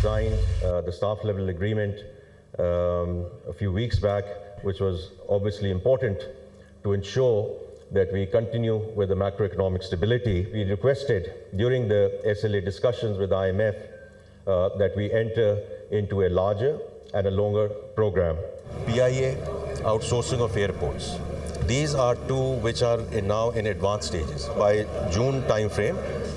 Signed the staff level agreement a few weeks back, which was obviously important to ensure that we continue with the macroeconomic stability. We requested during the SLA discussions with IMF that we enter into a larger and a longer program. PIA, outsourcing of airports. These are two which are now in advanced stages. By June time frame,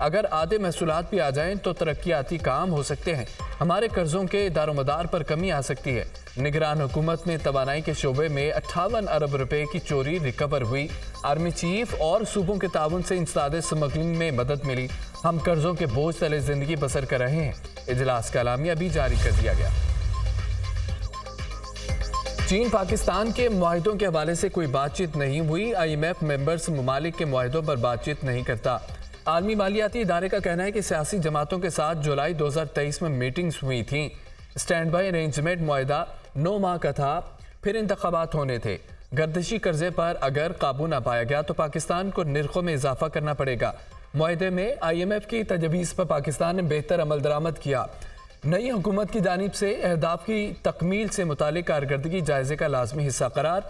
اگر آدھے محصولات بھی آ جائیں تو ترقیاتی کام ہو سکتے ہیں. ہمارے قرضوں کے دار و مدار پر کمی آ سکتی ہے. نگران حکومت میں توانائی کے شعبے میں 58 ارب روپے کی چوری ریکور ہوئی. آرمی چیف اور صوبوں کے تعاون سے انسداد اسمگلنگ میں مدد ملی. ہم قرضوں کے بوجھ تلے زندگی بسر کر رہے ہیں. اجلاس کا اعلامیہ بھی جاری کر دیا گیا. چین پاکستان کے معاہدوں کے حوالے سے کوئی بات چیت نہیں ہوئی. IMF ممبرز ممالک کے معاہدوں پر بات چیت نہیں کرتا. عالمی مالیاتی ادارے کا کہنا ہے کہ سیاسی جماعتوں کے ساتھ جولائی 2023 میں میٹنگز ہوئی تھیں. سٹینڈ بائی ارینجمنٹ معاہدہ 9 ماہ کا تھا, پھر انتخابات ہونے تھے. گردشی قرضے پر اگر قابو نہ پایا گیا تو پاکستان کو نرخوں میں اضافہ کرنا پڑے گا. معاہدے میں IMF کی تجویز پر پاکستان نے بہتر عمل درآمد کیا. نئی حکومت کی جانب سے اہداف کی تکمیل سے متعلق کارکردگی جائزے کا لازمی حصہ قرار.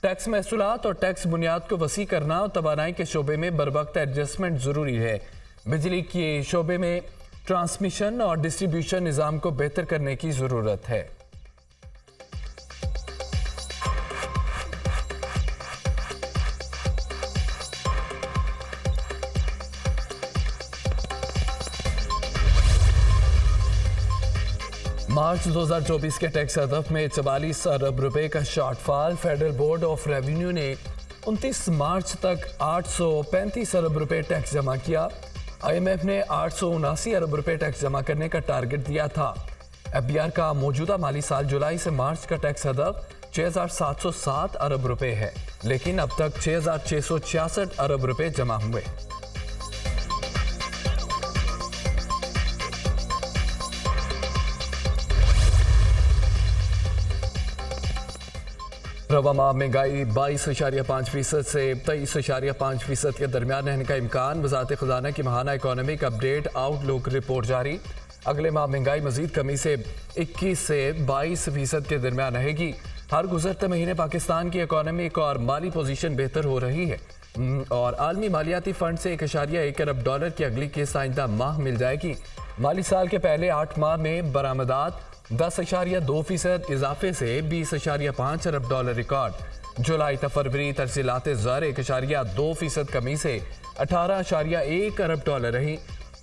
ٹیکس محصولات اور ٹیکس بنیاد کو وسیع کرنا اور توانائی کے شعبے میں بروقت ایڈجسٹمنٹ ضروری ہے. بجلی کے شعبے میں ٹرانسمیشن اور ڈسٹریبیوشن نظام کو بہتر کرنے کی ضرورت ہے. مارچ 2024 کے ٹیکس ہدف میں 44 ارب روپے کا short fall. Federal board of revenue نے 29 مارچ تک 835 ارب روپے ٹیکس جمع کیا. IMF نے 879 ارب روپے ٹیکس جمع کرنے کا ٹارگٹ دیا تھا. FBR کا موجودہ مالی سال جولائی سے مارچ کا ٹیکس ہدف 6707 ارب روپے ہے, لیکن اب تک 6666 ارب روپے جمع ہوئے. رواں ماہ مہنگائی 22.5% سے 23.5% کے درمیان رہنے کا امکان. وزارت خزانہ کی ماہانہ اکانومک اپ ڈیٹ آؤٹ لک رپورٹ جاری. اگلے ماہ مہنگائی مزید کمی سے 21 سے 22% کے درمیان رہے گی. ہر گزرتے مہینے پاکستان کی اکانومک اور مالی پوزیشن بہتر ہو رہی ہے اور عالمی مالیاتی فنڈ سے 1.1 ارب ڈالر کی اگلی قسط آئندہ ماہ مل جائے گی. مالی سال کے پہلے 8 ماہ میں برآمدات 10.2% اضافے سے 20.5 ارب ڈالر ریکارڈ. جولائی تا فروری ترسیلات زر 1.2% کمی سے 18.1 ارب ڈالر رہی.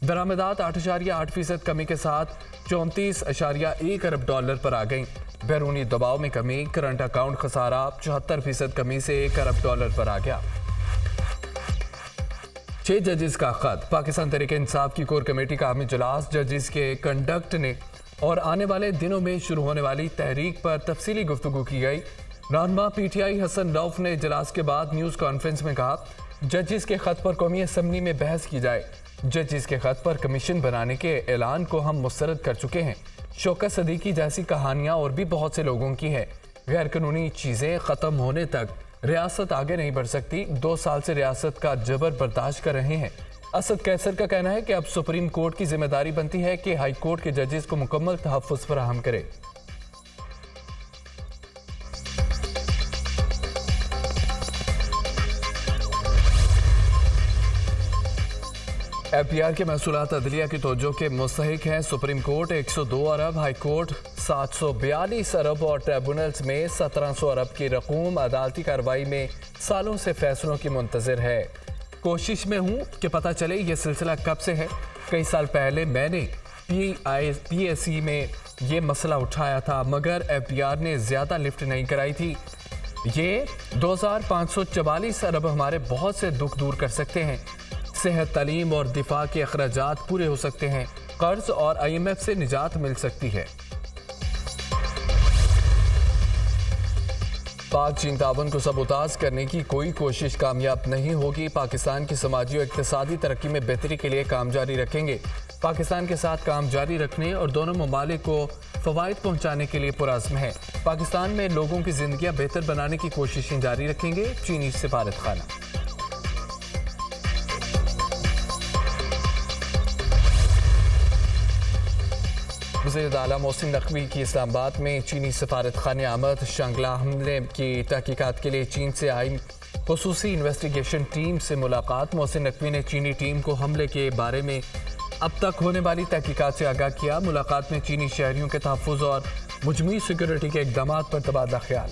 درآمدات 8.8% کمی کے ساتھ 34.1 ارب ڈالر پر آ گئیں. بیرونی دباؤ میں کمی. کرنٹ اکاؤنٹ خسارہ 74% کمی سے 1 ارب ڈالر پر آ گیا. 6 ججز کا خط. پاکستان تحریک انصاف کی کور کمیٹی کا عام اجلاس ججز کے کنڈکٹ نے اور آنے والے دنوں میں شروع ہونے والی تحریک پر تفصیلی گفتگو کی گئی. رہنما PTI حسن روف نے اجلاس کے بعد نیوز کانفرنس میں کہا ججز کے خط پر قومی اسمبلی میں بحث کی جائے. ججز کے خط پر کمیشن بنانے کے اعلان کو ہم مسترد کر چکے ہیں. شوکت صدیقی جیسی کہانیاں اور بھی بہت سے لوگوں کی ہیں. غیر قانونی چیزیں ختم ہونے تک ریاست آگے نہیں بڑھ سکتی. 2 سال سے ریاست کا جبر برداشت کر رہے ہیں. اسد قیصر کا کہنا ہے کہ اب سپریم کورٹ کی ذمہ داری بنتی ہے کہ ہائی کورٹ کے ججز کو مکمل تحفظ فراہم کرے. FBR کے محصولات عدلیہ کی توجہ کے مستحق ہیں. سپریم کورٹ 102 ارب, ہائی کورٹ 742 ارب اور ٹریبونلز میں 1700 ارب کی رقوم عدالتی کارروائی میں سالوں سے فیصلوں کی منتظر ہے. کوشش میں ہوں کہ پتہ چلے یہ سلسلہ کب سے ہے. کئی سال پہلے میں نے PSC میں یہ مسئلہ اٹھایا تھا مگر FBR نے زیادہ لفٹ نہیں کرائی تھی. یہ 2544 ارب ہمارے بہت سے دکھ دور کر سکتے ہیں. صحت, تعلیم اور دفاع کے اخراجات پورے ہو سکتے ہیں. قرض اور IMF سے نجات مل سکتی ہے. پاک چین تعاون کو سبوتاژ کرنے کی کوئی کوشش کامیاب نہیں ہوگی. پاکستان کی سماجی اور اقتصادی ترقی میں بہتری کے لیے کام جاری رکھیں گے. پاکستان کے ساتھ کام جاری رکھنے اور دونوں ممالک کو فوائد پہنچانے کے لیے پرعزم ہے. پاکستان میں لوگوں کی زندگیاں بہتر بنانے کی کوششیں جاری رکھیں گے. چینی سفارت خانہ. وزیر اعلیٰ محسن نقوی کی اسلام آباد میں چینی سفارت خانے آمد. شانگلا حملے کی تحقیقات کے لیے چین سے آئی خصوصی انویسٹیگیشن ٹیم سے ملاقات. محسن نقوی نے چینی ٹیم کو حملے کے بارے میں اب تک ہونے والی تحقیقات سے آگاہ کیا. ملاقات میں چینی شہریوں کے تحفظ اور مجموعی سیکورٹی کے اقدامات پر تبادلہ خیال.